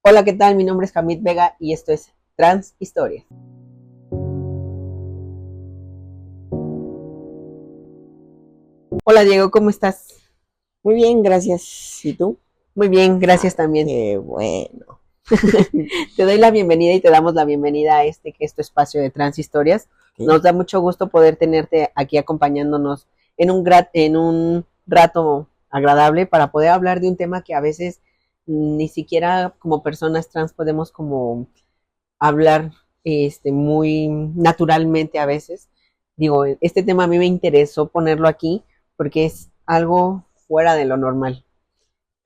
Hola, ¿qué tal? Mi nombre es Hamid Vega y esto es Trans Historias. Hola Diego, ¿cómo estás? Muy bien, gracias. ¿Y tú? Muy bien, gracias también. Qué bueno. Te doy la bienvenida y te damos la bienvenida a que es tu espacio de Trans Historias. Ok. Nos da mucho gusto poder tenerte aquí acompañándonos en un rato agradable para poder hablar de un tema que a veces ni siquiera como personas trans podemos como hablar muy naturalmente a veces. Digo, este tema a mí me interesó ponerlo aquí porque es algo fuera de lo normal.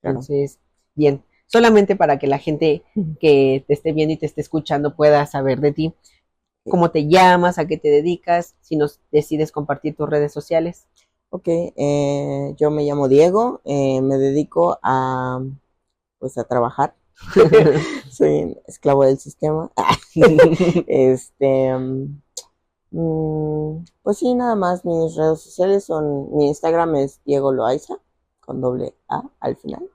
Claro. Entonces, bien, solamente para que la gente que te esté viendo y te esté escuchando pueda saber de ti, cómo te llamas, a qué te dedicas, si nos decides compartir tus redes sociales. Ok, yo me llamo Diego, me dedico pues a trabajar. Soy un esclavo del sistema. Este, pues sí, nada más. Mis redes sociales mi Instagram es Diego Loaiza, con doble A al final.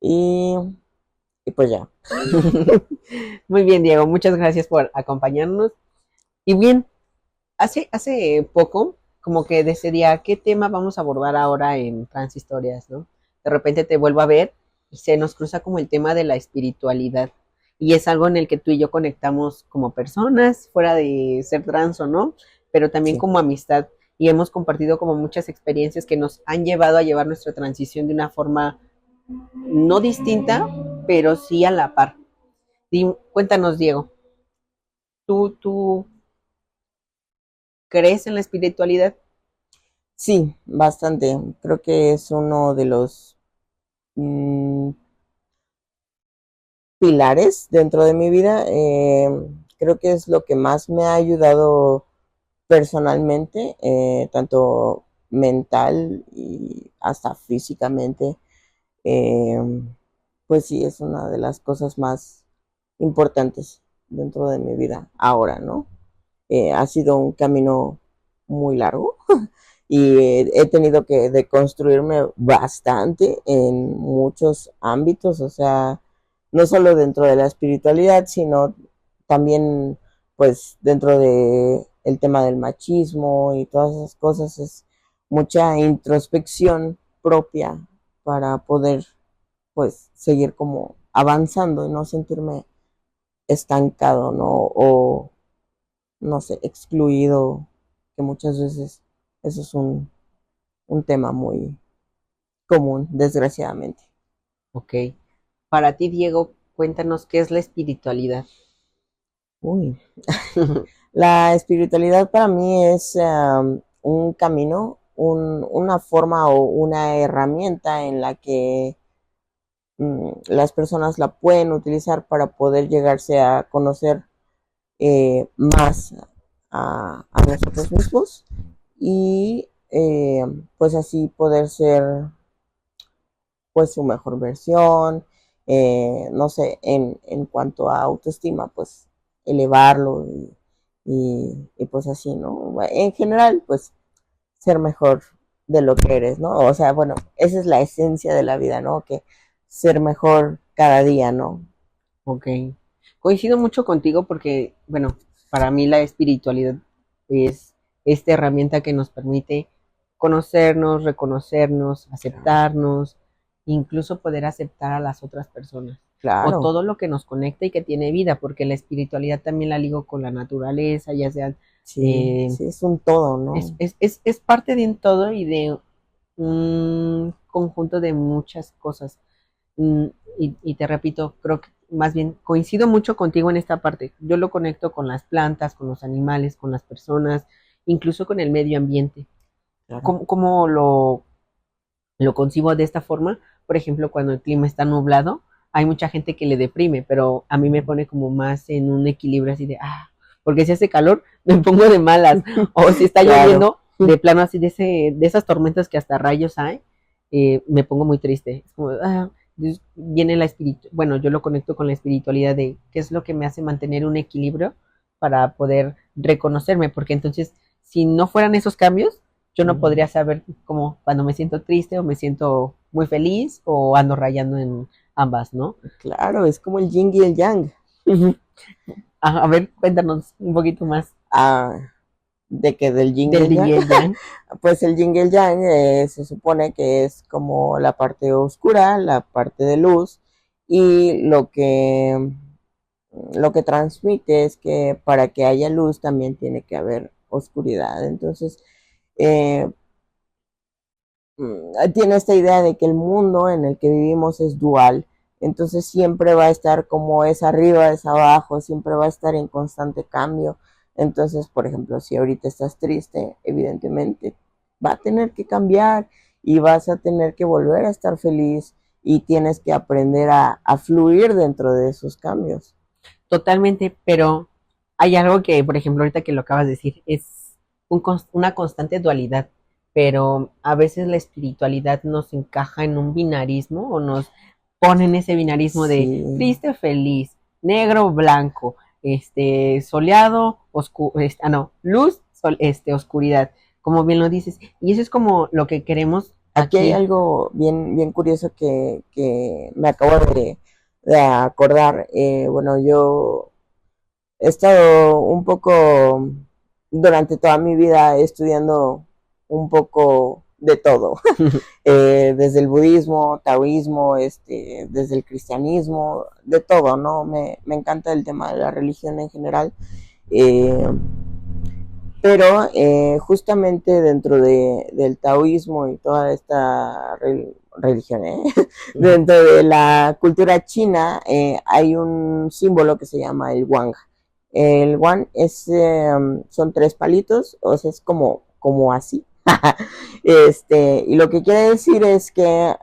Y, y pues ya. Muy bien, Diego, muchas gracias por acompañarnos. Y bien, hace poco, como que decidía qué tema vamos a abordar ahora en Transhistorias, ¿no? De repente te vuelvo a ver y se nos cruza como el tema de la espiritualidad. Y es algo en el que tú y yo conectamos como personas, fuera de ser trans o no, pero también Sí. como amistad. Y hemos compartido como muchas experiencias que nos han llevado a llevar nuestra transición de una forma no distinta, pero sí a la par. Cuéntanos, Diego, ¿tú crees en la espiritualidad? Sí, bastante. Creo que es uno de los mm, pilares dentro de mi vida. Creo que es lo que más me ha ayudado personalmente, tanto mental y hasta físicamente. Eh, pues sí, es una de las cosas más importantes dentro de mi vida ahora, ¿no? Ha sido un camino muy largo y he tenido que deconstruirme bastante en muchos ámbitos, o sea, no solo dentro de la espiritualidad, sino también pues dentro de el tema del machismo y todas esas cosas. Es mucha introspección propia para poder pues seguir como avanzando y no sentirme estancado, ¿no? O no sé, excluido, que muchas veces eso es un tema muy común, desgraciadamente. Ok. Para ti, Diego, cuéntanos qué es la espiritualidad. Uy. La espiritualidad para mí es un camino, una forma o una herramienta en la que las personas la pueden utilizar para poder llegarse a conocer más a nosotros mismos y pues así poder ser pues su mejor versión, no sé, en cuanto a autoestima, pues elevarlo y pues así, ¿no? En general, pues ser mejor de lo que eres, ¿no? O sea, bueno, esa es la esencia de la vida, ¿no? Que ser mejor cada día, ¿no? Ok. Coincido mucho contigo porque, bueno, para mí la espiritualidad es esta herramienta que nos permite conocernos, reconocernos, Claro, aceptarnos, incluso poder aceptar a las otras personas o claro, todo lo que nos conecta y que tiene vida, porque la espiritualidad también la ligo con la naturaleza, ya sea, sí, eh, sí, es un todo, ¿no? es parte de un todo y de un conjunto de muchas cosas. Mm, y te repito, creo que más bien coincido mucho contigo en esta parte. Yo lo conecto con las plantas, con los animales, con las personas, incluso con el medio ambiente. Claro. ¿Cómo lo concibo de esta forma? Por ejemplo, cuando el clima está nublado, hay mucha gente que le deprime, pero a mí me pone como más en un equilibrio así de, porque si hace calor, me pongo de malas. O si está Claro, lloviendo, de plano así de esas tormentas que hasta rayos hay, me pongo muy triste. Es como, viene la espíritu, bueno, yo lo conecto con la espiritualidad de qué es lo que me hace mantener un equilibrio para poder reconocerme, porque entonces, si no fueran esos cambios, yo no podría saber como cuando me siento triste o me siento muy feliz o ando rayando ambas, ¿no? Claro, es como el yin y el yang. A ver, cuéntanos un poquito más Ah, de que del yin y del el yin yang. y el yang. Pues el yin y el yang se supone que es como la parte oscura, la parte de luz, y lo que transmite es que para que haya luz también tiene que haber oscuridad. Entonces, eh, tiene esta idea de que el mundo en el que vivimos es dual, entonces siempre va a estar como es arriba, es abajo, siempre va a estar en constante cambio. Entonces, por ejemplo, si ahorita estás triste, evidentemente va a tener que cambiar y vas a tener que volver a estar feliz y tienes que aprender a fluir dentro de esos cambios. Totalmente, pero hay algo que, por ejemplo, ahorita que lo acabas de decir, es una constante dualidad, pero a veces la espiritualidad nos encaja en un binarismo o nos pone en ese binarismo de Sí, triste, feliz, negro, blanco, soleado, no, luz, oscuridad, como bien lo dices, y eso es como lo que queremos aquí hay aquí. algo bien, bien curioso que me acabo de acordar. Bueno, yo he estado un poco durante toda mi vida estudiando un poco de todo, desde el budismo, taoísmo, desde el cristianismo, de todo, ¿no? Me encanta el tema de la religión en general. Eh, pero justamente dentro del taoísmo y toda esta religión, dentro de la cultura china hay un símbolo que se llama el wang. El wang son tres palitos, o sea, es como así. Y lo que quiere decir es que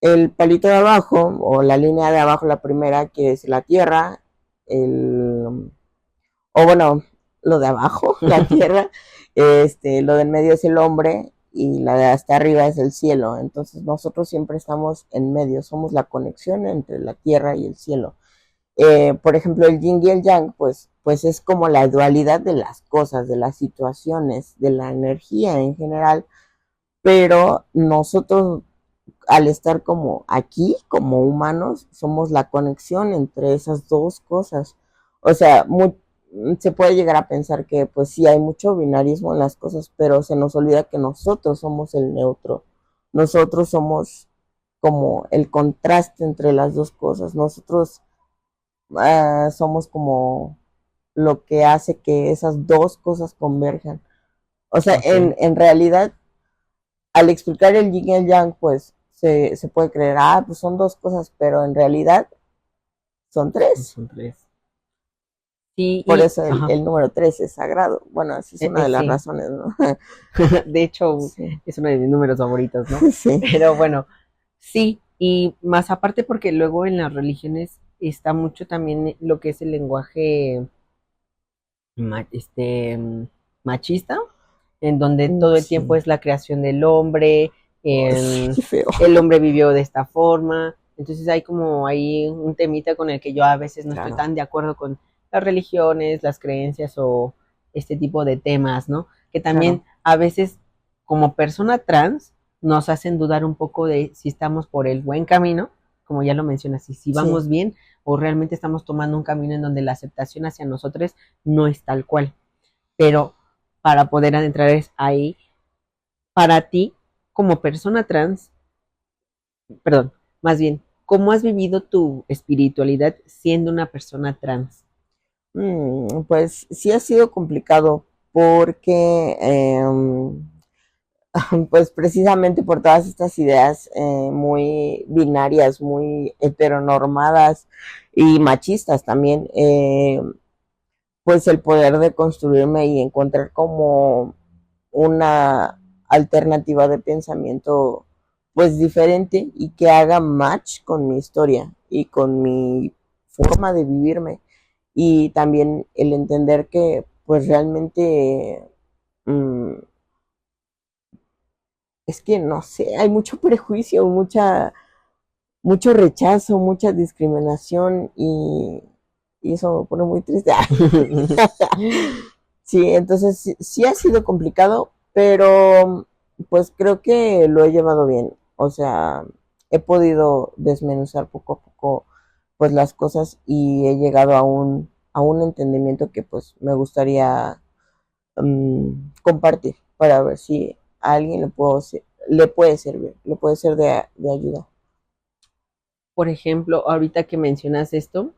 el palito de abajo, o la línea de abajo, la primera, que es la tierra, o bueno, lo de abajo, la tierra, lo del medio es el hombre y la de hasta arriba es el cielo. Entonces nosotros siempre estamos en medio, somos la conexión entre la tierra y el cielo. Por ejemplo, el yin y el yang, pues es como la dualidad de las cosas, de las situaciones, de la energía en general, pero nosotros al estar como aquí, como humanos, somos la conexión entre esas dos cosas. O sea, se puede llegar a pensar que pues sí hay mucho binarismo en las cosas, pero se nos olvida que nosotros somos el neutro. Nosotros somos como el contraste entre las dos cosas. Nosotros somos como lo que hace que esas dos cosas converjan. O sea, Ok, en realidad al explicar el yin y el yang, pues se puede creer, pues son dos cosas, pero en realidad son tres. son tres. Sí, Por y, eso el, ajá, el número tres es sagrado. Bueno, esa es una de las sí. razones, ¿no? De hecho, Sí, es uno de mis números favoritos, ¿no? sí, Pero bueno, sí, y más aparte porque luego en las religiones está mucho también lo que es el lenguaje ma- este, mm, machista, en donde todo el tiempo sí. es la creación del hombre, Oh, sí, en- qué feo. el hombre vivió de esta forma, entonces hay como ahí un temita con el que yo a veces no estoy Claro, tan de acuerdo con las religiones, las creencias o este tipo de temas, ¿no? Que también claro. a veces como persona trans nos hacen dudar un poco de si estamos por el buen camino, como ya lo mencionas, y si Sí, vamos bien o realmente estamos tomando un camino en donde la aceptación hacia nosotros no es tal cual. Pero para poder adentrar ahí, para ti, como persona trans, perdón, más bien, ¿cómo has vivido tu espiritualidad siendo una persona trans? pues sí ha sido complicado porque pues precisamente por todas estas ideas muy binarias, muy heteronormadas y machistas también, pues el poder de construirme y encontrar como una alternativa de pensamiento pues diferente y que haga match con mi historia y con mi forma de vivirme y también el entender que pues realmente es que no sé, hay mucho prejuicio, mucho rechazo, mucha discriminación y eso me pone muy triste. Sí, entonces sí ha sido complicado, pero pues creo que lo he llevado bien. O sea, he podido desmenuzar poco a poco pues las cosas y he llegado a un entendimiento que pues me gustaría compartir para ver si a alguien le puede servir, le puede ser de ayuda. Por ejemplo, ahorita que mencionas esto,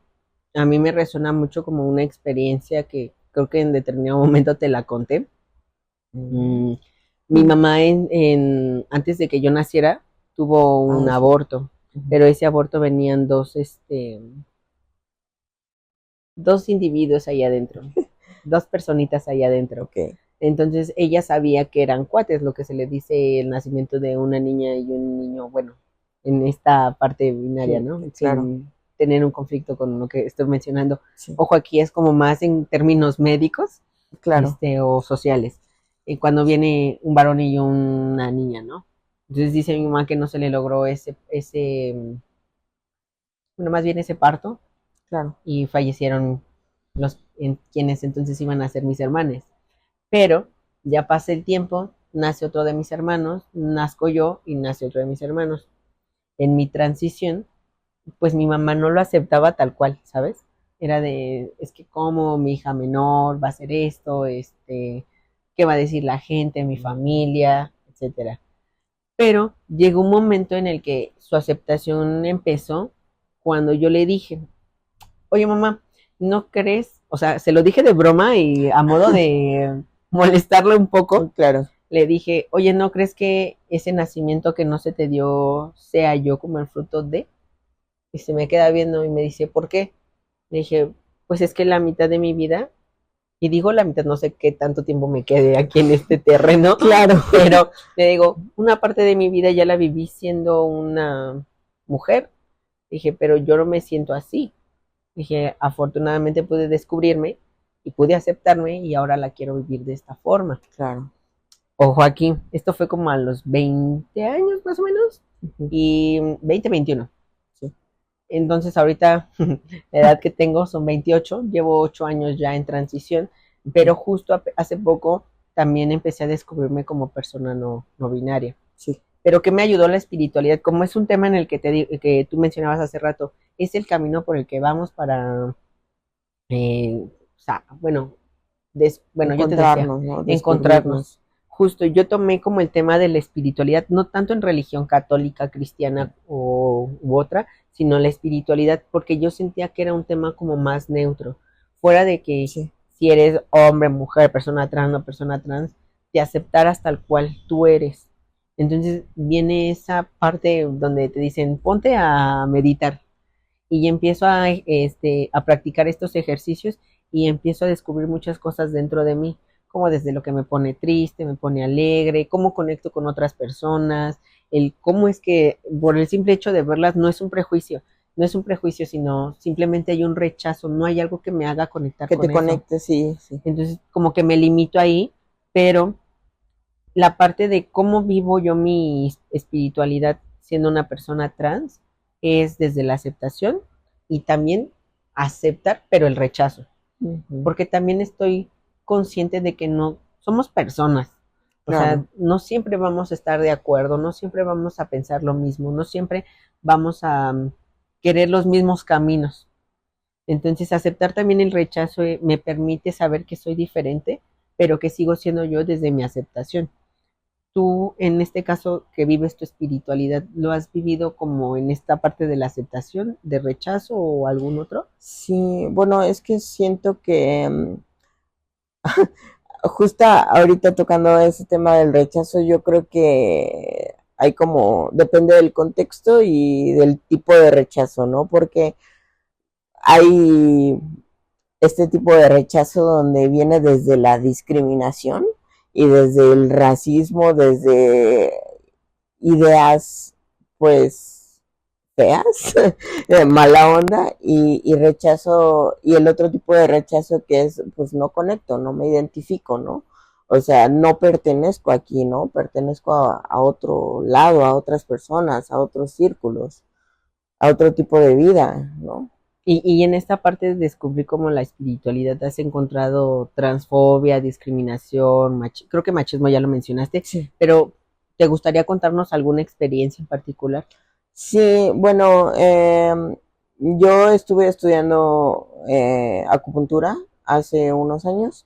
a mí me resuena mucho como una experiencia que creo que en determinado momento te la conté. Mm, Mi mamá antes de que yo naciera tuvo un Sí. aborto, pero ese aborto venían dos individuos ahí adentro, dos personitas ahí adentro. Okay. Entonces ella sabía que eran cuates, lo que se le dice el nacimiento de una niña y un niño, bueno, en esta parte binaria, Sí, ¿no? claro. Sin tener un conflicto con lo que estoy mencionando. Sí. Ojo, aquí es como más en términos médicos, Claro. o sociales. Cuando viene un varón y una niña, ¿no? Entonces dice mi mamá que no se le logró bueno, más bien ese parto, Claro. y fallecieron quienes entonces iban a ser mis hermanos. Pero ya pasa el tiempo, nace otro de mis hermanos, nazco yo y nace otro de mis hermanos. En mi transición, pues mi mamá no lo aceptaba tal cual, ¿sabes? Era es que como mi hija menor va a hacer esto, qué va a decir la gente, mi familia, etcétera. Pero llegó un momento en el que su aceptación empezó cuando yo le dije, oye mamá, ¿no crees? O sea, se lo dije de broma y a modo de molestarle un poco. Claro. Le dije, oye, ¿no crees que ese nacimiento que no se te dio sea yo como el fruto de? Y se me queda viendo y me dice, ¿por qué? Le dije, pues es que la mitad de mi vida, y digo la mitad, no sé qué tanto tiempo me quede aquí en este terreno, Claro. pero le digo, una parte de mi vida ya la viví siendo una mujer. Dije, pero yo no me siento así. Dije, afortunadamente pude descubrirme y pude aceptarme y ahora la quiero vivir de esta forma. Claro. Ojo aquí, esto fue como a los 20 años más o menos, y 20, 21. Sí. Entonces ahorita la edad que tengo son 28, llevo 8 años ya en transición, pero justo hace poco también empecé a descubrirme como persona no binaria. Sí. Pero que me ayudó la espiritualidad, como es un tema en el que tú mencionabas hace rato, es el camino por el que vamos para, o sea, bueno, yo te decía, ¿no? encontrarnos. Justo, yo tomé como el tema de la espiritualidad, no tanto en religión católica, cristiana u otra, sino la espiritualidad, porque yo sentía que era un tema como más neutro, fuera de que Sí. si eres hombre, mujer, persona trans, no persona trans, te aceptaras tal cual tú eres. Entonces viene esa parte donde te dicen, ponte a meditar, y empiezo a practicar estos ejercicios y empiezo a descubrir muchas cosas dentro de mí, como desde lo que me pone triste, me pone alegre, cómo conecto con otras personas, el cómo es que por el simple hecho de verlas no es un prejuicio, no es un prejuicio, sino simplemente hay un rechazo, no hay algo que me haga conectar que con te eso. conecte, sí, sí. Entonces, como que me limito ahí, pero la parte de cómo vivo yo mi espiritualidad siendo una persona trans es desde la aceptación y también aceptar, pero el rechazo. Porque también estoy consciente de que no somos personas. O Claro. sea, no siempre vamos a estar de acuerdo, no siempre vamos a pensar lo mismo, no siempre vamos a querer los mismos caminos. Entonces, aceptar también el rechazo me permite saber que soy diferente, pero que sigo siendo yo desde mi aceptación. Tú, en este caso, que vives tu espiritualidad, ¿lo has vivido como en esta parte de la aceptación, de rechazo o algún otro? Sí, bueno, es que siento que justo ahorita tocando ese tema del rechazo, yo creo que hay como, depende del contexto y del tipo de rechazo, ¿no? Porque hay este tipo de rechazo donde viene desde la discriminación y desde el racismo, desde ideas pues feas, de mala onda y rechazo, y el otro tipo de rechazo que es pues no conecto, no me identifico, ¿no? O sea, no pertenezco aquí, ¿no? Pertenezco a otro lado, a otras personas, a otros círculos, a otro tipo de vida, ¿no? Y en esta parte de descubrir cómo la espiritualidad has encontrado transfobia, discriminación, creo que machismo ya lo mencionaste, Sí. pero ¿te gustaría contarnos alguna experiencia en particular? Sí, bueno, yo estuve estudiando acupuntura hace unos años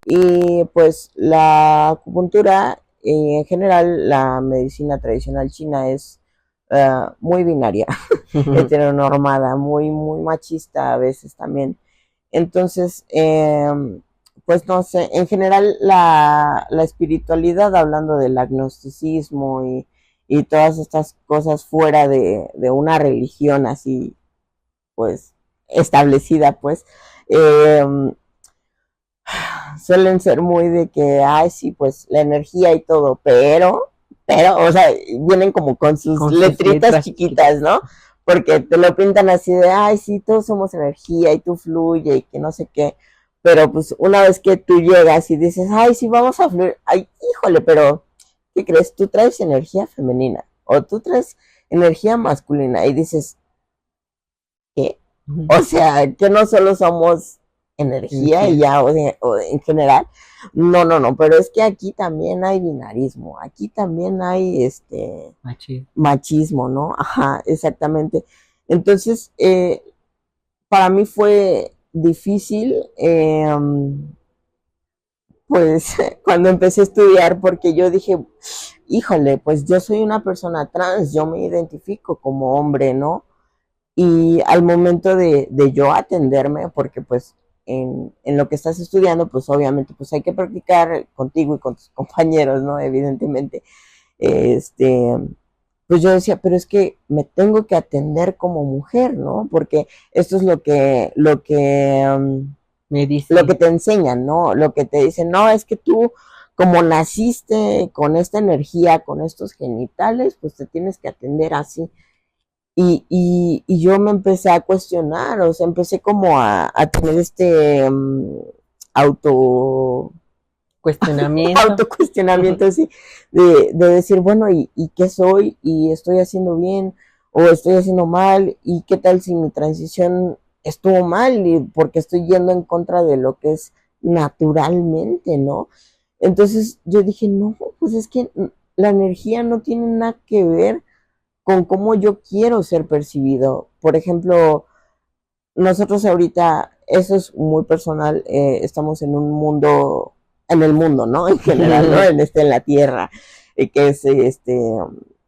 y pues la acupuntura y en general la medicina tradicional china es muy binaria, heteronormada, muy machista a veces también. Entonces, pues no sé, en general la espiritualidad, hablando del agnosticismo y todas estas cosas fuera de una religión así, pues, establecida, pues, eh, suelen ser muy de que, ay, sí, pues, la energía y todo, o sea, vienen como con sus Con sus letritas letras chiquitas. chiquitas, ¿no? Porque te lo pintan así de, ay, sí, todos somos energía y tú fluye y que no sé qué. Pero pues una vez que tú llegas y dices, ay, sí, vamos a fluir, ay, híjole, pero, ¿qué crees? Tú traes energía femenina o tú traes energía masculina y dices, ¿qué? O sea, que no solo somos energía y Energía. ya, o en general. No, no, no, pero es que aquí también hay binarismo, aquí también hay Machín. machismo, ¿no? Ajá, exactamente. Entonces, para mí fue difícil, pues, cuando empecé a estudiar, porque yo dije, híjole, pues yo soy una persona trans, yo me identifico como hombre, ¿no? Y al momento de yo atenderme, porque pues en lo que estás estudiando, pues obviamente pues hay que practicar contigo y con tus compañeros, ¿no? Evidentemente. Este, pues yo decía, pero es que me tengo que atender como mujer, ¿no? Porque esto es Me lo que dice. te enseñan, ¿no? Lo que te dicen, no, es que tú, como naciste con esta energía, con estos genitales, pues te tienes que atender así. Y yo me empecé a cuestionar, o sea, empecé como a tener auto, Cuestionamiento. autocuestionamiento así, de decir, bueno, ¿y qué soy? ¿Y estoy haciendo bien? ¿O estoy haciendo mal? ¿Y qué tal si mi transición estuvo mal? Y porque estoy yendo en contra de lo que es naturalmente, ¿no? Entonces yo dije, no, pues es que la energía no tiene nada que ver con cómo yo quiero ser percibido. Por ejemplo, nosotros ahorita, eso es muy personal, estamos en un mundo, en el mundo, ¿no? En general, ¿no? En la tierra, que es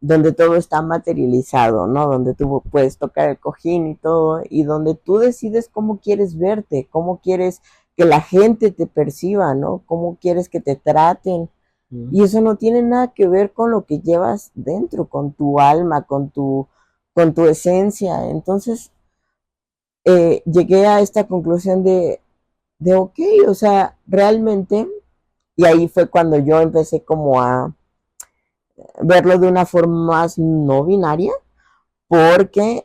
donde todo está materializado, ¿no? Donde tú puedes tocar el cojín y todo, y donde tú decides cómo quieres verte, cómo quieres que la gente te perciba, ¿no? Cómo quieres que te traten. Y eso no tiene nada que ver con lo que llevas dentro, con tu alma, con tu esencia. Entonces, llegué a esta conclusión de, ok, o sea, realmente, y ahí fue cuando yo empecé como a verlo de una forma más no binaria, porque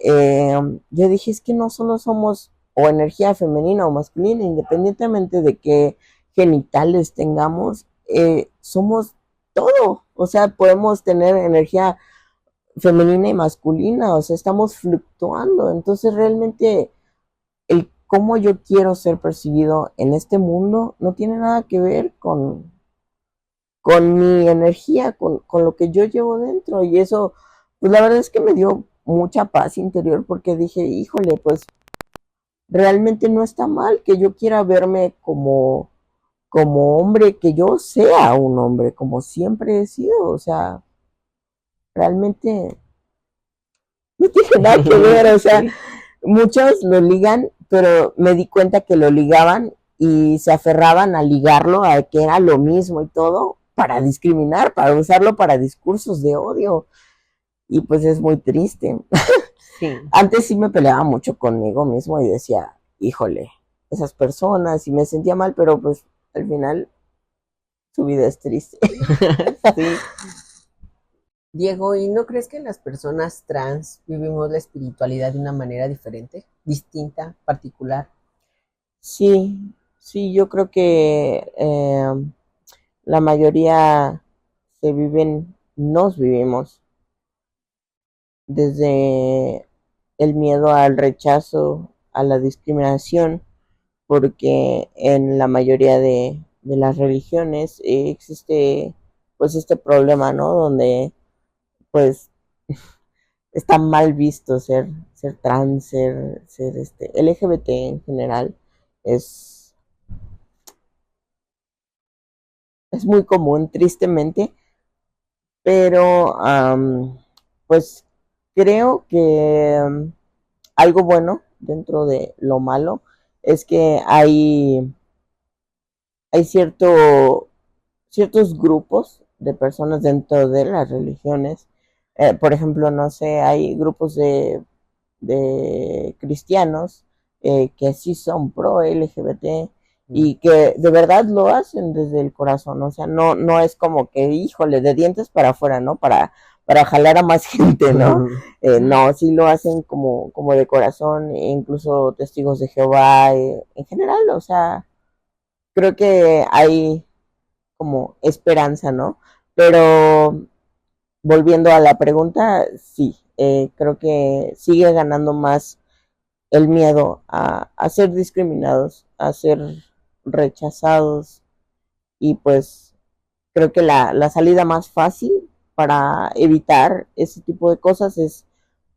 yo dije, es que no solo somos o energía femenina o masculina, independientemente de qué genitales tengamos, somos todo, o sea, podemos tener energía femenina y masculina, o sea, estamos fluctuando, entonces realmente el cómo yo quiero ser percibido en este mundo no tiene nada que ver con mi energía, con lo que yo llevo dentro. Y eso, pues la verdad es que me dio mucha paz interior porque dije, híjole, pues realmente no está mal que yo quiera verme como hombre, que yo sea un hombre, como siempre he sido. O sea, realmente no tiene nada que ver, o sea, Sí. muchos lo ligan, pero me di cuenta que lo ligaban y se aferraban a ligarlo, a que era lo mismo y todo, para discriminar, para usarlo para discursos de odio. Y pues es muy triste. Sí. Antes sí me peleaba mucho conmigo mismo y decía, híjole, esas personas, y me sentía mal, pero pues al final su vida es triste. Sí. Diego, ¿y no crees que las personas trans vivimos la espiritualidad de una manera diferente, distinta, particular? Sí, sí, yo creo que la mayoría nos vivimos desde el miedo al rechazo, a la discriminación, porque en la mayoría de las religiones existe pues este problema, ¿no? Donde pues está mal visto ser trans, ser LGBT en general. Es, es muy común, tristemente, pero pues creo que algo bueno dentro de lo malo es que hay ciertos grupos de personas dentro de las religiones. Por ejemplo, no sé, hay grupos de cristianos que sí son pro LGBT y que de verdad lo hacen desde el corazón, o sea, no es como que, híjole, de dientes para afuera, ¿no? Para jalar a más gente, ¿no? No, sí lo hacen como de corazón, e incluso testigos de Jehová, en general, o sea, creo que hay como esperanza, ¿no? Pero volviendo a la pregunta, sí, creo que sigue ganando más el miedo a ser discriminados, a ser rechazados y pues creo que la salida más fácil para evitar ese tipo de cosas es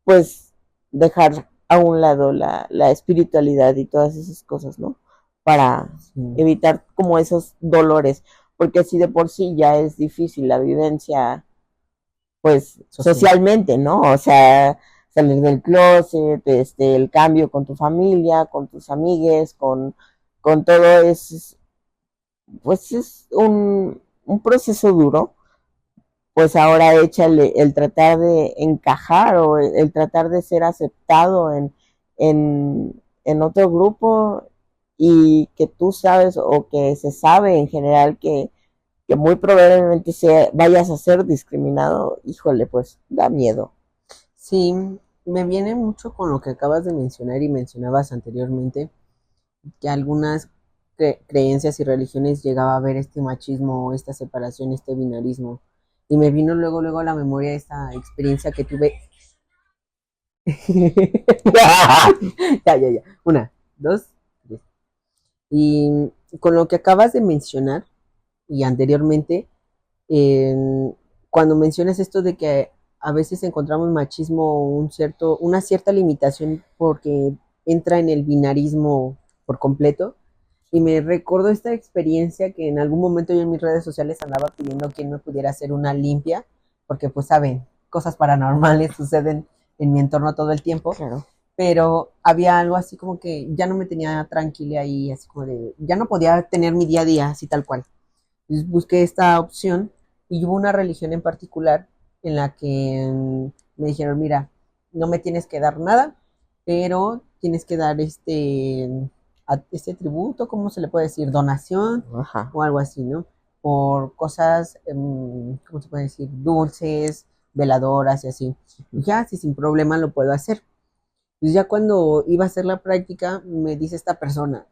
pues dejar a un lado la espiritualidad y todas esas cosas, ¿no? Para evitar como esos dolores, porque si de por sí ya es difícil la vivencia pues socialmente, ¿no? O sea, salir del closet, el cambio con tu familia, con tus amigues, con todo es, pues es un proceso duro, pues ahora échale el tratar de encajar o el tratar de ser aceptado en otro grupo y que tú sabes o que se sabe en general que muy probablemente vayas a ser discriminado, híjole, pues da miedo. Sí, me viene mucho con lo que acabas de mencionar y mencionabas anteriormente, que algunas creencias y religiones llegaba a ver este machismo, esta separación, este binarismo. Y me vino luego a la memoria esta experiencia que tuve. Ya. Una, dos, tres. Y con lo que acabas de mencionar y anteriormente, en- cuando mencionas esto de que a veces encontramos machismo una cierta limitación porque entra en el binarismo por completo, y me recordó esta experiencia que en algún momento yo en mis redes sociales andaba pidiendo quién me pudiera hacer una limpia, porque pues saben, cosas paranormales suceden en mi entorno todo el tiempo, Claro. pero había algo así como que ya no me tenía tranquila ahí, así como de, ya no podía tener mi día a día así tal cual. Entonces busqué esta opción y hubo una religión en particular en la que me dijeron, mira, no me tienes que dar nada, pero tienes que dar este tributo, ¿cómo se le puede decir? Donación. Ajá. O algo así, ¿no? Por cosas, ¿cómo se puede decir? Dulces, veladoras y así. Y ya, sí, sin problema lo puedo hacer. Entonces ya cuando iba a hacer la práctica, me dice esta persona,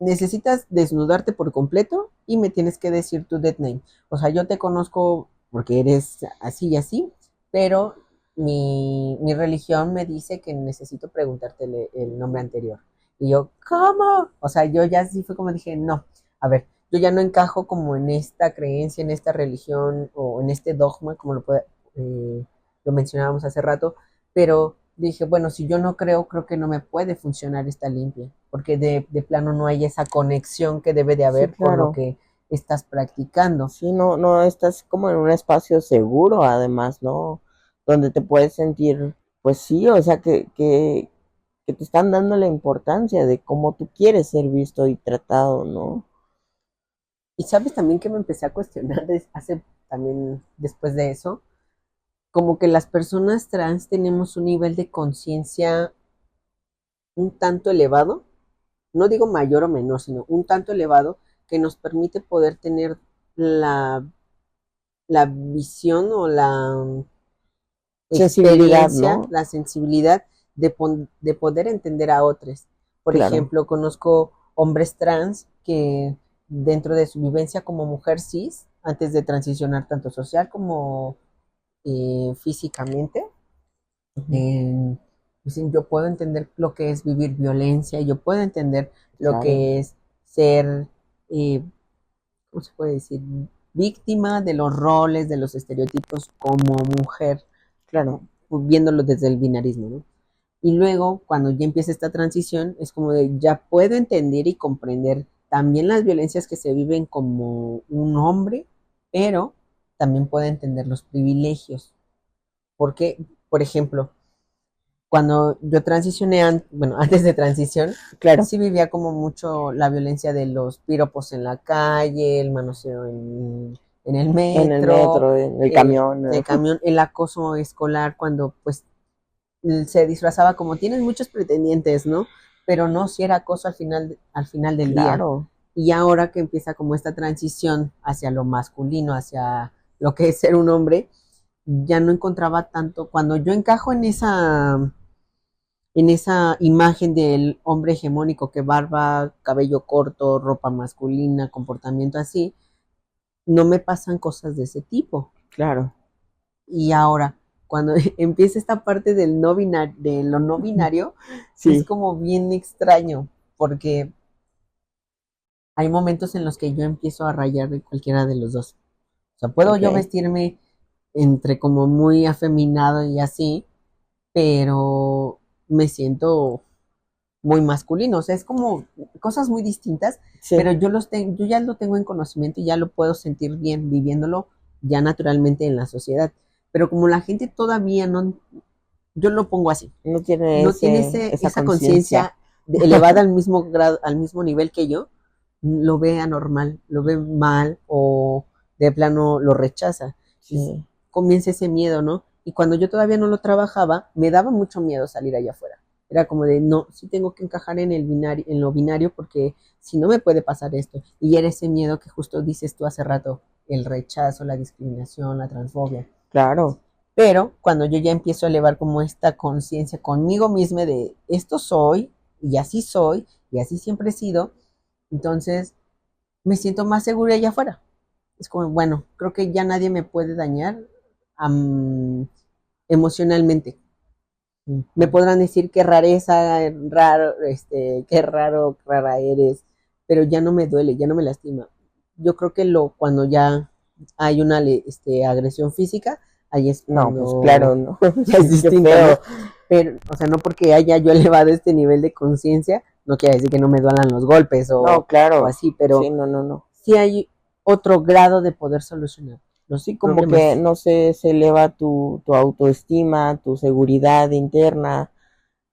necesitas desnudarte por completo y me tienes que decir tu dead name. O sea, yo te conozco porque eres así y así, pero mi religión me dice que necesito preguntarte el nombre anterior. Y yo, ¿cómo? O sea, yo ya sí fue como dije, no, a ver, yo ya no encajo como en esta creencia, en esta religión o en este dogma, como lo mencionábamos hace rato, pero dije, bueno, si yo no creo, creo que no me puede funcionar esta limpia, porque de plano no hay esa conexión que debe de haber, sí, claro, con lo que estás practicando. Sí, no estás como en un espacio seguro, además, ¿no? Donde te puedes sentir, pues sí, o sea, que te están dando la importancia de cómo tú quieres ser visto y tratado, ¿no? Y sabes también que me empecé a cuestionar hace también después de eso, como que las personas trans tenemos un nivel de conciencia un tanto elevado, no digo mayor o menor, sino un tanto elevado, que nos permite poder tener la, la visión o la Sensibilidad, experiencia, ¿no? la sensibilidad de poder entender a otros. Por Claro. ejemplo, conozco hombres trans que dentro de su vivencia como mujer cis, antes de transicionar tanto social como físicamente, dicen, yo puedo entender lo que es vivir violencia, yo puedo entender lo Claro. que es ser, ¿cómo se puede decir? Víctima de los roles, de los estereotipos como mujer. Claro. viéndolo desde el binarismo, ¿no? Y luego, cuando ya empieza esta transición, es como de ya puedo entender y comprender también las violencias que se viven como un hombre, pero también puedo entender los privilegios. Porque, por ejemplo, cuando yo transicioné, bueno, antes de transición, Claro. sí vivía como mucho la violencia de los piropos en la calle, el manoseo en el En el metro, metro, en el camión. el camión, el acoso escolar, cuando pues se disfrazaba como tienes muchos pretendientes, ¿no? Pero no si era acoso al final del día. Claro. Y ahora que empieza como esta transición hacia lo masculino, hacia lo que es ser un hombre, ya no encontraba tanto, cuando yo encajo en esa imagen del hombre hegemónico que barba, cabello corto, ropa masculina, comportamiento así, no me pasan cosas de ese tipo. Claro. Y ahora, cuando empieza esta parte del no binario, de lo no binario, Sí. es como bien extraño, porque hay momentos en los que yo empiezo a rayar de cualquiera de los dos. O sea, puedo yo Ok. vestirme entre como muy afeminado y así, pero me siento muy masculino. O sea, es como cosas muy distintas, Sí. pero yo ya lo tengo en conocimiento y ya lo puedo sentir bien viviéndolo ya naturalmente en la sociedad. Pero como la gente todavía no, yo lo pongo así, No tiene no tiene esa esa conciencia. conciencia elevada al mismo grado, al mismo nivel que yo, lo ve anormal, lo ve mal o de plano lo rechaza. Y Sí. comienza ese miedo, ¿no? Y cuando yo todavía no lo trabajaba, me daba mucho miedo salir allá afuera. Era como de, no, sí tengo que encajar en el binario, en lo binario, porque si no me puede pasar esto. Y era ese miedo que justo dices tú hace rato, el rechazo, la discriminación, la transfobia. Claro. Pero cuando yo ya empiezo a elevar como esta conciencia conmigo misma de esto soy, y así siempre he sido, entonces me siento más segura allá afuera. Es como, bueno, creo que ya nadie me puede dañar emocionalmente. Me podrán decir qué rareza, raro, qué raro, rara eres, pero ya no me duele, ya no me lastima. Yo creo que cuando ya hay una agresión física, ahí es No, pues cuando claro, no. ya es Qué distinto, feo. ¿no? Pero, o sea, no porque haya yo elevado este nivel de conciencia, no quiere decir que no me duelan los golpes No, o claro. así, pero Sí, no. sí hay otro grado de poder solucionar los Sí, como problemas. que, no sé, se eleva tu autoestima, tu seguridad interna.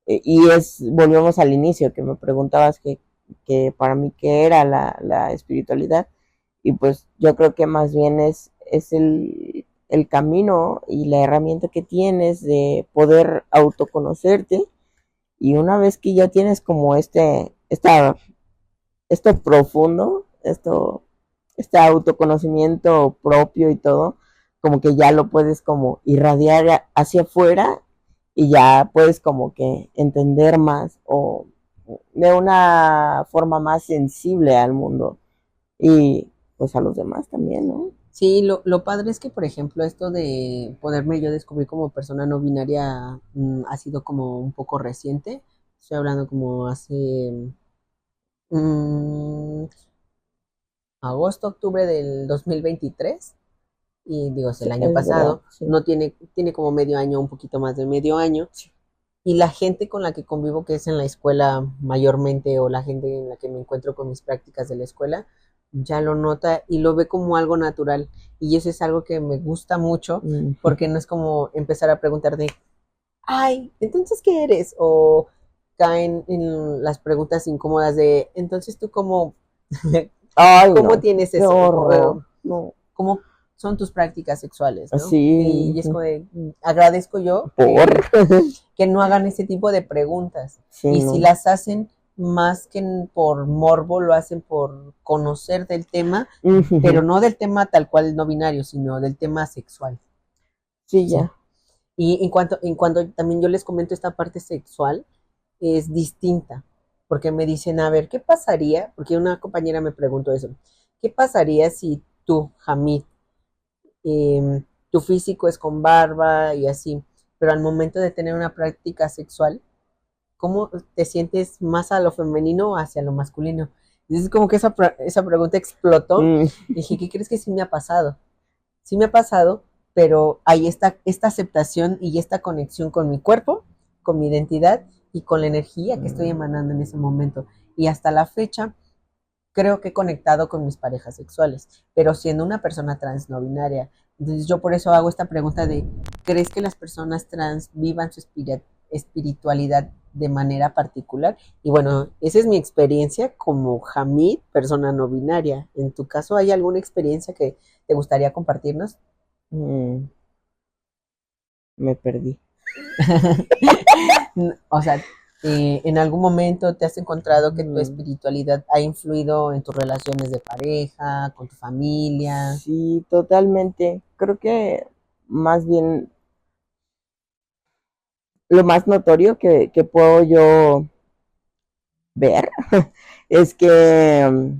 Y volvemos al inicio, que me preguntabas que para mí qué era la espiritualidad. Y pues yo creo que más bien es el camino y la herramienta que tienes de poder autoconocerte. Y una vez que ya tienes como esto profundo, este autoconocimiento propio y todo, como que ya lo puedes como irradiar hacia afuera y ya puedes como que entender más o de una forma más sensible al mundo y pues a los demás también, ¿no? Sí, lo padre es que, por ejemplo, esto de poderme yo descubrir como persona no binaria ha sido como un poco reciente. Estoy hablando como hace mm, agosto, octubre del 2023. Y digo, es Sí, el año es verdad, pasado. sí. No tiene como medio año, un poquito más de medio año. Sí. Y la gente con la que convivo, que es en la escuela mayormente, o la gente en la que me encuentro con mis prácticas de la escuela, ya lo nota y lo ve como algo natural. Y eso es algo que me gusta mucho, porque no es como empezar a preguntar de, ay, entonces, ¿qué eres? O caen en las preguntas incómodas de, entonces, ¿tú Ay, cómo no, tienes qué eso? horror. No, ¿Cómo son tus prácticas sexuales, no? así, Y es como de, agradezco yo por. que no hagan ese tipo de preguntas. Sí, Y si no. las hacen más que por morbo, lo hacen por conocer del tema, pero no del tema tal cual no binario, sino del tema sexual. Sí, Sí. ya. Y en cuanto también yo les comento esta parte sexual, es distinta, porque me dicen, a ver, ¿qué pasaría? Porque una compañera me preguntó eso, ¿qué pasaría si tú, Hamid, tu físico es con barba y así, pero al momento de tener una práctica sexual, ¿cómo te sientes más a lo femenino o hacia lo masculino? Y es como que esa pregunta explotó. Y dije, ¿qué crees que sí me ha pasado? Sí me ha pasado, pero hay esta aceptación y esta conexión con mi cuerpo, con mi identidad y con la energía que estoy emanando en ese momento. Y hasta la fecha creo que he conectado con mis parejas sexuales, pero siendo una persona trans no binaria. Entonces yo por eso hago esta pregunta de, ¿crees que las personas trans vivan su espiritualidad de manera particular? Y bueno, esa es mi experiencia como Hamid, persona no binaria. ¿En tu caso hay alguna experiencia que te gustaría compartirnos? Mm, me perdí. O sea, ¿en algún momento te has encontrado que tu Mm, espiritualidad ha influido en tus relaciones de pareja, con tu familia? sí, totalmente. Creo que más bien lo más notorio que puedo yo ver es que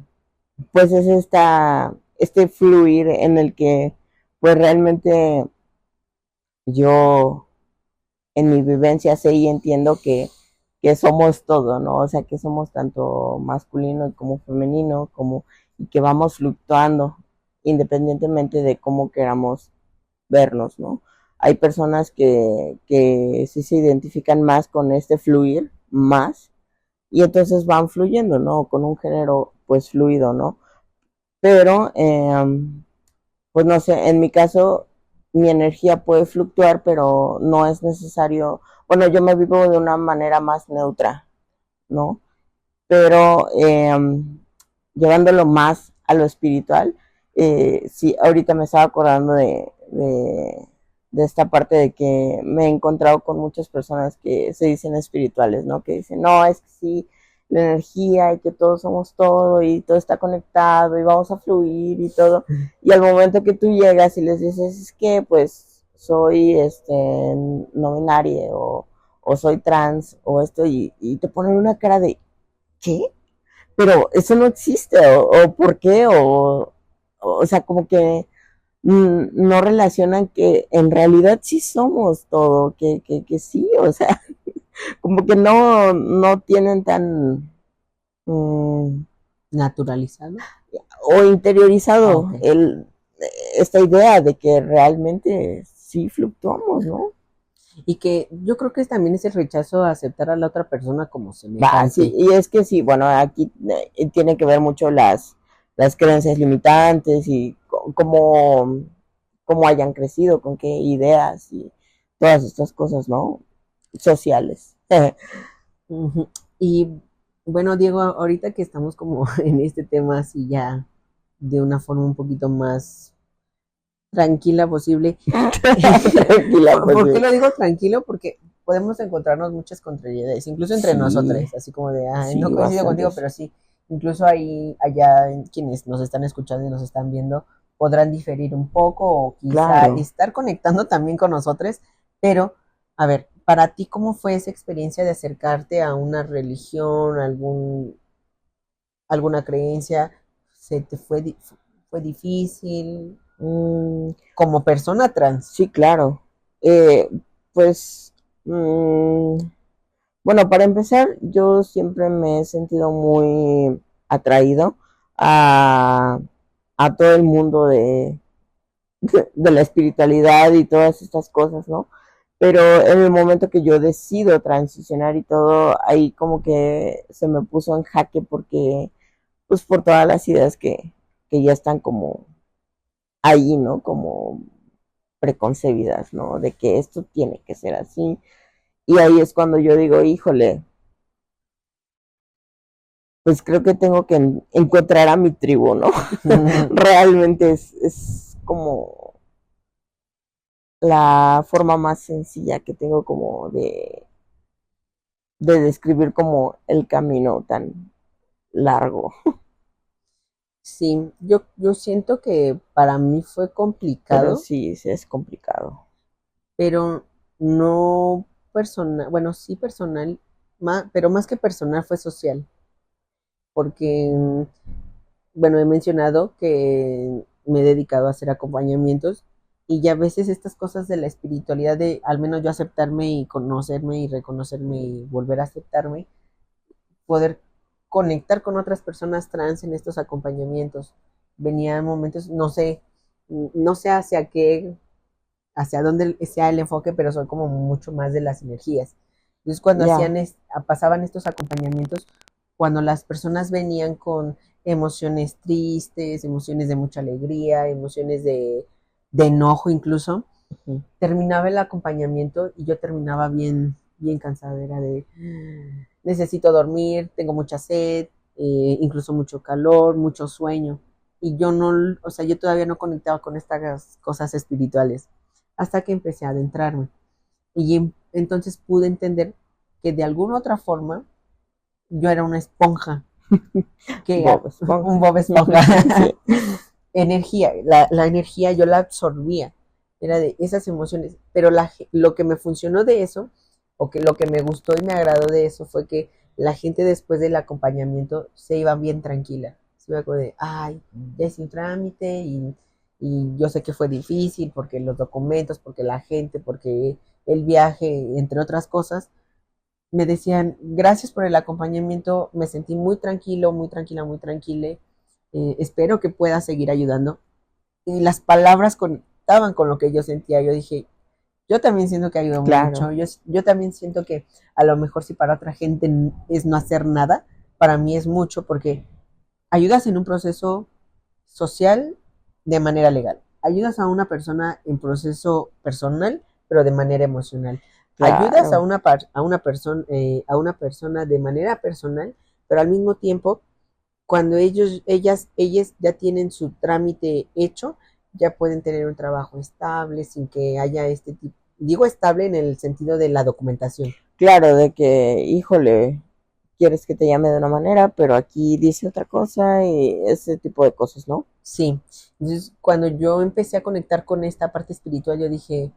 pues es este fluir en el que pues realmente yo en mi vivencia sé y entiendo que somos todo, ¿no? O sea, que somos tanto masculino como femenino, como, y que vamos fluctuando independientemente de cómo queramos vernos, ¿no? Hay personas que sí se identifican más con este fluir, más, y entonces van fluyendo, ¿no? Con un género, pues, fluido, ¿no? Pero, pues no sé, en mi caso, mi energía puede fluctuar, pero no es necesario, bueno, yo me vivo de una manera más neutra, ¿no? Pero llevándolo más a lo espiritual, sí, ahorita me estaba acordando de esta parte de que me he encontrado con muchas personas que se dicen espirituales, ¿no? Que dicen, no, es que sí, la energía y que todos somos todo y todo está conectado y vamos a fluir y todo. Y al momento que tú llegas y les dices, es que pues soy no binario o soy trans o esto y te ponen una cara de, ¿qué? Pero eso no existe, o por qué, o sea, como que no relacionan que en realidad sí somos todo, que sí, o sea, como que no tienen tan ¿Naturalizado? o Ah, interiorizado ok. esta idea de que realmente sí fluctuamos, ¿no? Y que yo creo que también es el rechazo a aceptar a la otra persona como Va, sí, semejante. y es que sí, bueno, aquí tiene que ver mucho las creencias limitantes y cómo hayan crecido, con qué ideas y todas estas cosas, ¿no? Sociales. Ujú. Y bueno, Diego, ahorita que estamos como en este tema así ya de una forma un poquito más tranquila posible. Tranquila, pues ¿Por qué sí. lo digo tranquilo? Porque podemos encontrarnos muchas contrariedades, incluso entre Sí, nosotros, así como de, ay, no sí, coincido contigo, bastantes. pero sí, incluso ahí, allá, quienes nos están escuchando y nos están viendo, podrán diferir un poco o quizá Claro. estar conectando también con nosotros, pero, a ver, para ti, ¿cómo fue esa experiencia de acercarte a una religión, alguna creencia? ¿Se te fue difícil Mm, como persona trans? sí, claro. Eh, pues, mm, bueno, para empezar, yo siempre me he sentido muy atraído a, a todo el mundo de la espiritualidad y todas estas cosas, ¿no? Pero en el momento que yo decido transicionar y todo, ahí como que se me puso en jaque porque, pues por todas las ideas que ya están como ahí, ¿no? Como preconcebidas, ¿no? De que esto tiene que ser así. Y ahí es cuando yo digo, híjole, pues creo que tengo que encontrar a mi tribu, ¿no? Realmente es como la forma más sencilla que tengo como de describir como el camino tan largo. Sí, yo siento que para mí fue Pero complicado, sí, sí es complicado. pero no personal, bueno, sí personal, pero más que personal fue social, porque, bueno, he mencionado que me he dedicado a hacer acompañamientos y ya a veces estas cosas de la espiritualidad, de al menos yo aceptarme y conocerme y reconocerme y volver a aceptarme, poder conectar con otras personas trans en estos acompañamientos. Venían momentos, no sé hacia qué, hacia dónde sea el enfoque, pero soy como mucho más de las energías. Entonces, cuando Ya. pasaban estos acompañamientos, cuando las personas venían con emociones tristes, emociones de mucha alegría, emociones de enojo incluso, Ujú. terminaba el acompañamiento y yo terminaba bien, bien cansada, era de necesito dormir, tengo mucha sed, incluso mucho calor, mucho sueño. Y yo no, o sea, yo todavía no conectaba con estas cosas espirituales hasta que empecé a adentrarme. Y entonces pude entender que de alguna otra forma yo era una esponja, que Bob un Esponja. Bob Esponja. Sí. Energía, la energía yo la absorbía, era de esas emociones, pero lo que me funcionó de eso, o que lo que me gustó y me agradó de eso fue que la gente después del acompañamiento se iba bien tranquila, se iba como de, ay, ya hice un trámite y yo sé que fue difícil porque los documentos, porque la gente, porque el viaje, entre otras cosas, me decían, gracias por el acompañamiento, me sentí muy tranquilo, muy tranquila, muy tranquila, espero que pueda seguir ayudando. Y las palabras conectaban con lo que yo sentía. Yo dije, yo también siento que ayudo mucho. Claro, Yo también siento que a lo mejor si para otra gente es no hacer nada, para mí es mucho porque ayudas en un proceso social de manera legal. Ayudas a una persona en proceso personal, pero de manera emocional. Ayudas claro. a una persona de manera personal, pero al mismo tiempo cuando ellas ya tienen su trámite hecho, ya pueden tener un trabajo estable sin que haya este tipo, digo estable en el sentido de la documentación. Claro, de que, híjole, quieres que te llame de una manera, pero aquí dice otra cosa y ese tipo de cosas, ¿no? Sí, entonces cuando yo empecé a conectar con esta parte espiritual, yo dije,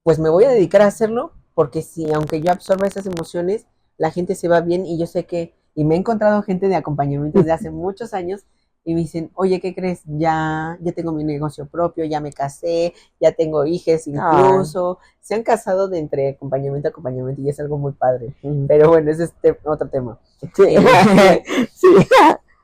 pues me voy a dedicar a hacerlo, porque si aunque yo absorba esas emociones, la gente se va bien y yo sé que, y me he encontrado gente de acompañamiento desde hace muchos años y me dicen, oye, ¿qué crees? Ya tengo mi negocio propio, ya me casé, ya tengo hijas Ay, incluso, se han casado de entre acompañamiento a acompañamiento y es algo muy padre. ujú. Pero bueno, ese es otro tema. Sí, sí.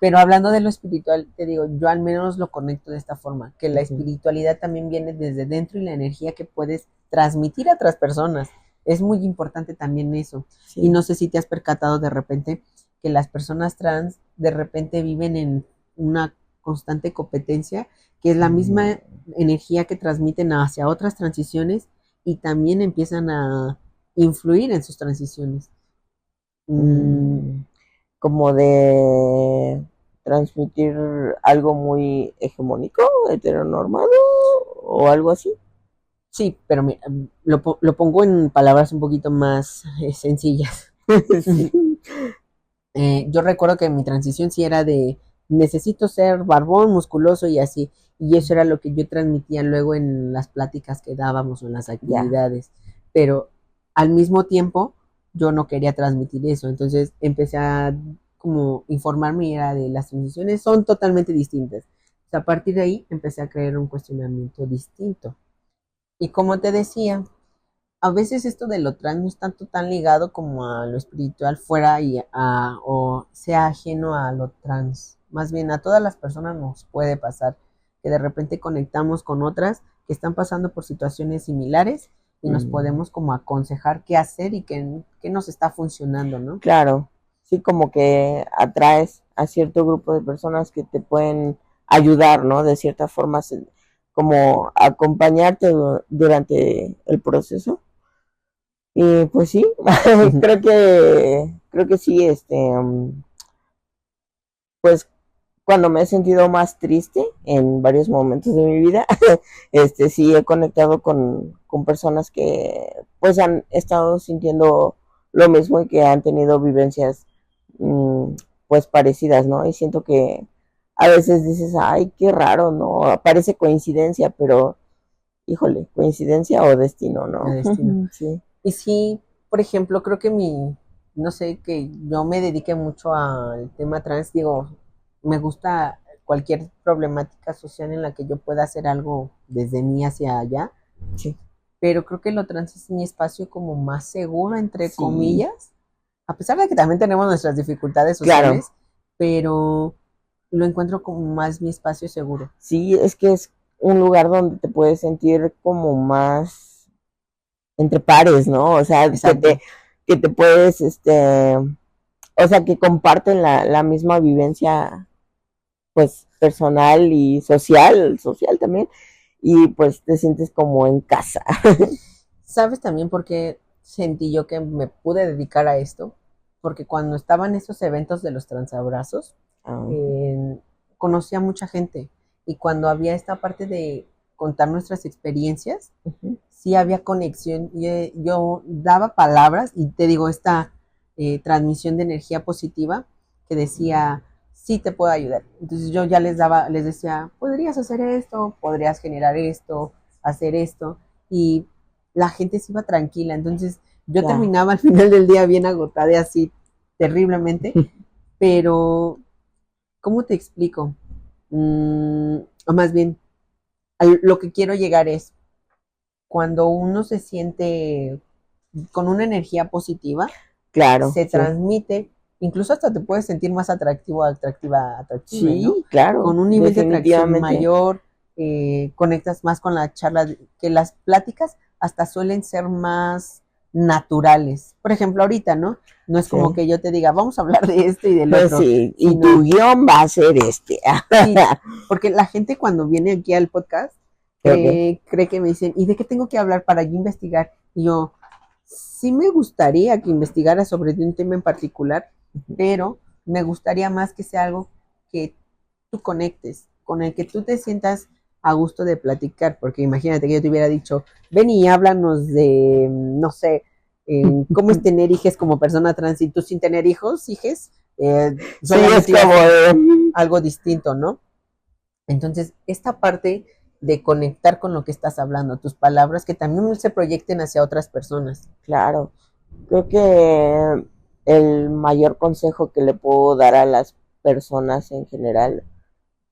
Pero hablando de lo espiritual, te digo, yo al menos lo conecto de esta forma, que la Ujú. espiritualidad también viene desde dentro y la energía que puedes transmitir a otras personas. Es muy importante también eso. Y Sí. no sé si te has percatado de repente que las personas trans de repente viven en una constante competencia, que es la misma energía que transmiten hacia otras transiciones y también empiezan a influir en sus transiciones. Mm, Mm, como de transmitir algo muy hegemónico, heteronormado o algo así. Sí, pero lo pongo en palabras un poquito más sencillas. Sí. Yo recuerdo que mi transición sí era de necesito ser barbón, musculoso y así. Y eso era lo que yo transmitía luego en las pláticas que dábamos o en las Ya. actividades. Pero al mismo tiempo yo no quería transmitir eso. Entonces empecé a como informarme y era de las transiciones son totalmente distintas. O sea, a partir de ahí empecé a crear un cuestionamiento distinto. Y como te decía, a veces esto de lo trans no es tanto tan ligado como a lo espiritual fuera o sea ajeno a lo trans. Más bien a todas las personas nos puede pasar que de repente conectamos con otras que están pasando por situaciones similares y nos Mm, podemos como aconsejar qué hacer y qué nos está funcionando, ¿no? claro, sí, como que atraes a cierto grupo de personas que te pueden ayudar, ¿no? De cierta forma, como acompañarte durante el proceso. Y pues sí, creo que sí, pues cuando me he sentido más triste en varios momentos de mi vida, sí he conectado con personas que pues han estado sintiendo lo mismo y que han tenido vivencias mm, pues parecidas, ¿no? Y siento que a veces dices, ay, qué raro, ¿no? Parece coincidencia, pero híjole, coincidencia o destino, El ¿no? destino. Sí. Y sí, por ejemplo, creo que no sé, que yo me dedique mucho al tema trans, digo, me gusta cualquier problemática social en la que yo pueda hacer algo desde mí hacia allá, Sí, pero creo que lo trans es mi espacio como más seguro, entre sí, comillas, a pesar de que también tenemos nuestras dificultades claro. sociales, pero lo encuentro como más mi espacio seguro. Sí, es que es un lugar donde te puedes sentir como más entre pares, ¿no? O sea, que te puedes, o sea, que comparten la misma vivencia, pues, personal y social también, y pues te sientes como en casa. ¿Sabes también por qué sentí yo que me pude dedicar a esto? Porque cuando estaban esos eventos de los transabrazos, Ah, eh, conocí a mucha gente y cuando había esta parte de contar nuestras experiencias, ujú, sí había conexión. Yo daba palabras y te digo, esta transmisión de energía positiva que decía, sí te puedo ayudar. Entonces yo ya les daba, les decía, podrías hacer esto, podrías generar esto, hacer esto. Y la gente se iba tranquila. Entonces yo ya, terminaba al final del día bien agotada y así terriblemente, pero ¿cómo te explico? O más bien, lo que quiero llegar es, cuando uno se siente con una energía positiva, claro, se sí. transmite, incluso hasta te puedes sentir más atractivo, atractive, ¿no? Sí, claro, Con un nivel de atracción definitivamente. mayor, conectas más con la charla, que las pláticas hasta suelen ser más naturales. Por ejemplo, ahorita, ¿no? No es como Sí. que yo te diga, vamos a hablar de esto y del Pues otro, sí, y tu sino, guión va a ser este. sí, porque la gente cuando viene aquí al podcast Ok. cree que me dicen, ¿y de qué tengo que hablar para yo investigar? Y yo, sí me gustaría que investigara sobre un tema en particular, pero me gustaría más que sea algo que tú conectes, con el que tú te sientas a gusto de platicar, porque imagínate que yo te hubiera dicho, ven y háblanos de, no sé, cómo es tener hijos como persona trans y tú sin tener hijos, hijes, Sí, es solamente iba a como ser de, algo distinto, ¿no? Entonces, esta parte de conectar con lo que estás hablando, tus palabras, que también se proyecten hacia otras personas. claro, creo que el mayor consejo que le puedo dar a las personas en general,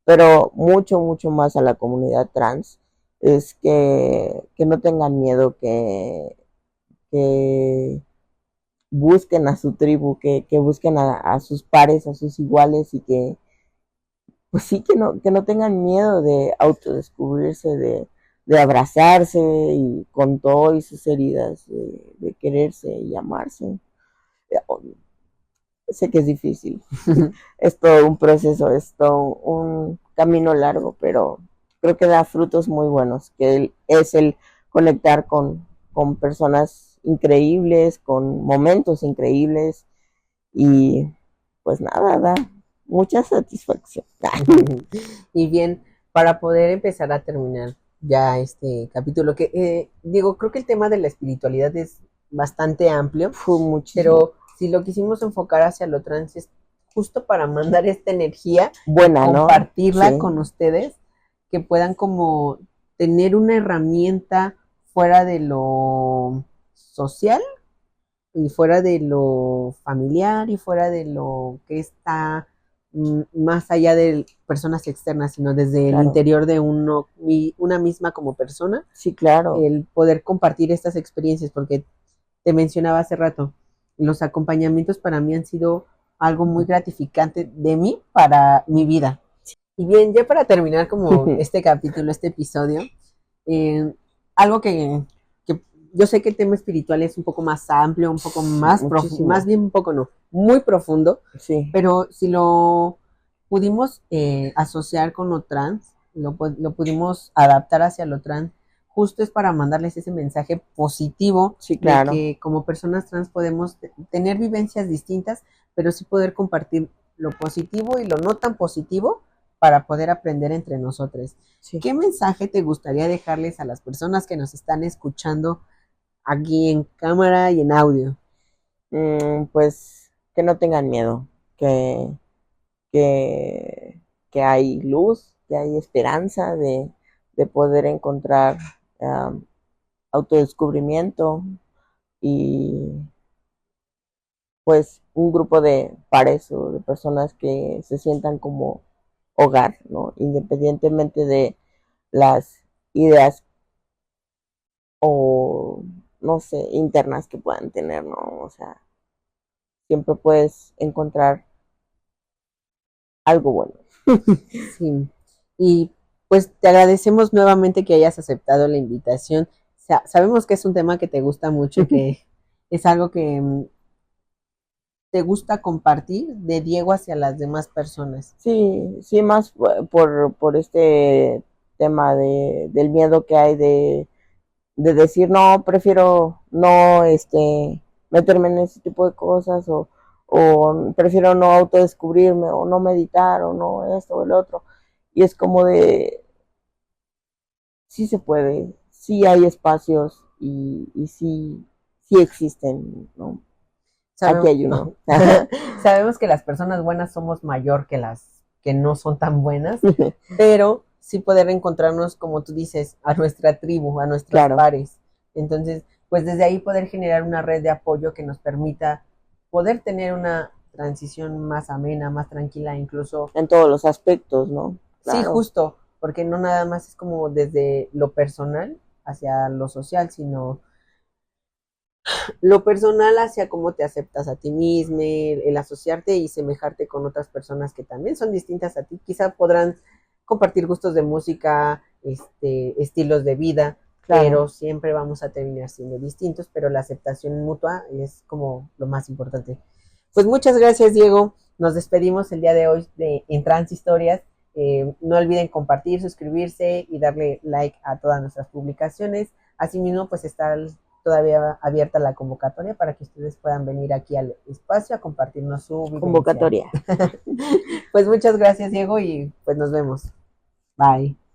pero mucho más a la comunidad trans, es que no tengan miedo, que busquen a su tribu, que busquen a sus pares, a sus iguales y que, pues sí, que no tengan miedo de autodescubrirse, de abrazarse y con todo y sus heridas, de quererse y amarse. Sé que es difícil, es todo un proceso, es todo un camino largo, pero creo que da frutos muy buenos, que es el conectar con personas increíbles, con momentos increíbles y pues nada, da mucha satisfacción. Y bien, para poder empezar a terminar ya este capítulo, que digo, creo que el tema de la espiritualidad es bastante amplio, Fue muchísimo. pero si lo quisimos enfocar hacia lo trans es justo para mandar esta energía y Buena, ¿no? compartirla Sí, con ustedes, que puedan como tener una herramienta fuera de lo social y fuera de lo familiar y fuera de lo que está más allá de personas externas, sino desde el claro. interior de uno, una misma como persona, Sí, claro. el poder compartir estas experiencias, porque te mencionaba hace rato, los acompañamientos para mí han sido algo muy gratificante de mí para mi vida. Y bien, ya para terminar como este capítulo, este episodio, eh, algo que yo sé que el tema espiritual es un poco más amplio, un poco Sí, más profundo, más muchísimo. bien un poco no, muy profundo, Sí, pero si lo pudimos asociar con lo trans, lo pudimos adaptar hacia lo trans, justo es para mandarles ese mensaje positivo sí, de claro. que como personas trans podemos tener vivencias distintas, pero sí poder compartir lo positivo y lo no tan positivo para poder aprender entre nosotros. Sí. ¿Qué mensaje te gustaría dejarles a las personas que nos están escuchando aquí en cámara y en audio? Pues que no tengan miedo, que, que, que hay luz, que hay esperanza de poder encontrar um, autodescubrimiento y pues un grupo de pares o de personas que se sientan como hogar, ¿no? Independientemente de las ideas o, no sé, internas que puedan tener, ¿no? O sea, siempre puedes encontrar algo bueno. Sí. Y Pues te agradecemos nuevamente que hayas aceptado la invitación. Sabemos que es un tema que te gusta mucho y que es algo que te gusta compartir de Diego hacia las demás personas. Sí, sí, más por este tema del miedo que hay de decir, no, prefiero no, meterme en ese tipo de cosas o prefiero no autodescubrirme o no meditar o no esto o el otro. Y es como de, sí se puede, sí hay espacios y sí, sí existen, ¿no? Aquí Sabemos, hay uno. sabemos que las personas buenas somos mayor que las que no son tan buenas, pero sí poder encontrarnos, como tú dices, a nuestra tribu, a nuestros Claro, pares. Entonces, pues desde ahí poder generar una red de apoyo que nos permita poder tener una transición más amena, más tranquila, incluso, en todos los aspectos, ¿no? sí, Claro, justo, porque no nada más es como desde lo personal hacia lo social, sino lo personal hacia cómo te aceptas a ti mismo, el asociarte y semejarte con otras personas que también son distintas a ti. Quizá podrán compartir gustos de música, estilos de vida, claro. pero siempre vamos a terminar siendo distintos, pero la aceptación mutua es como lo más importante. Pues muchas gracias, Diego. Nos despedimos el día de hoy en Trans Historias. No olviden compartir, suscribirse y darle like a todas nuestras publicaciones. Asimismo, pues está todavía abierta la convocatoria para que ustedes puedan venir aquí al espacio a compartirnos su vivencia. Convocatoria. Pues muchas gracias, Diego, y pues nos vemos. Bye.